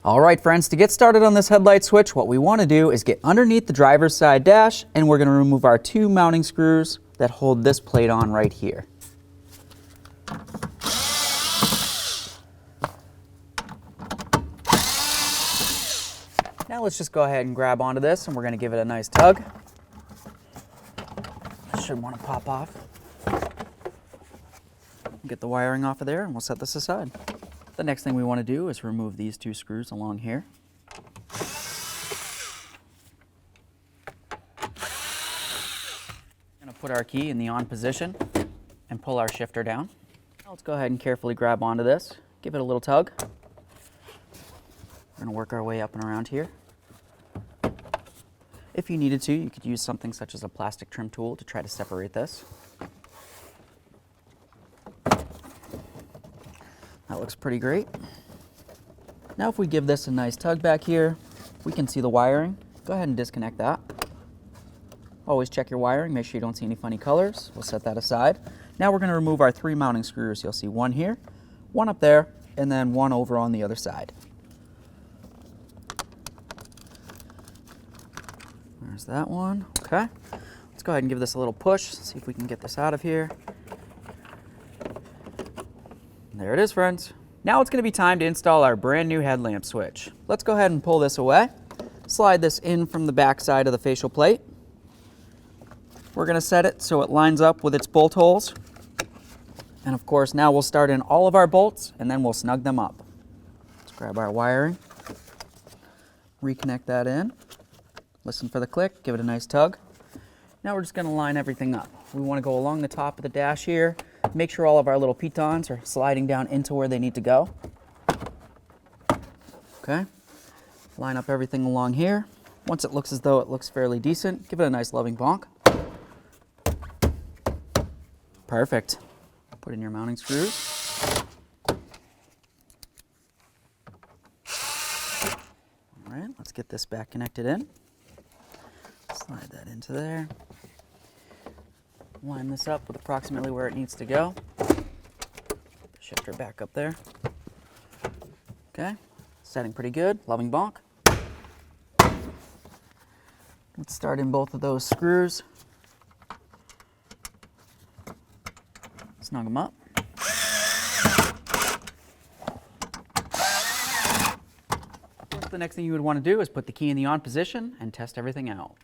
All right, friends, to get started on this headlight switch, what we want to do is get underneath the driver's side dash, and we're going to remove our two mounting screws that hold this plate on right here. Now let's just go ahead and grab onto this, and we're going to give it a nice tug. Should want to pop off. Get the wiring off of there, and we'll set this aside. The next thing we want to do is remove these two screws along here. We're going to put our key in the on position and pull our shifter down. Now let's go ahead and carefully grab onto this, give it a little tug. We're going to work our way up and around here. If you needed to, you could use something such as a plastic trim tool to try to separate this. That looks pretty great. Now if we give this a nice tug back here, we can see the wiring. Go ahead and disconnect that. Always check your wiring, make sure you don't see any funny colors. We'll set that aside. Now we're going to remove our three mounting screws. You'll see one here, one up there, and then one over on the other side. There's that one. Okay. Let's go ahead and give this a little push, see if we can get this out of here. There it is, friends. Now it's going to be time to install our brand new headlamp switch. Let's go ahead and pull this away. Slide this in from the back side of the facial plate. We're going to set it so it lines up with its bolt holes. And of course, now we'll start in all of our bolts and then we'll snug them up. Let's grab our wiring, reconnect that in, listen for the click, give it a nice tug. Now we're just going to line everything up. We want to go along the top of the dash here. Make sure all of our little pitons are sliding down into where they need to go. Okay, line up everything along here. Once it looks as though it looks fairly decent, give it a nice loving bonk. Perfect. Put in your mounting screws. All right, let's get this back connected in. Slide that into there. Line this up with approximately where it needs to go. Shifter back up there. Okay, setting pretty good. Loving bonk. Let's start in both of those screws. Snug them up. The next thing you would want to do is put the key in the on position and test everything out.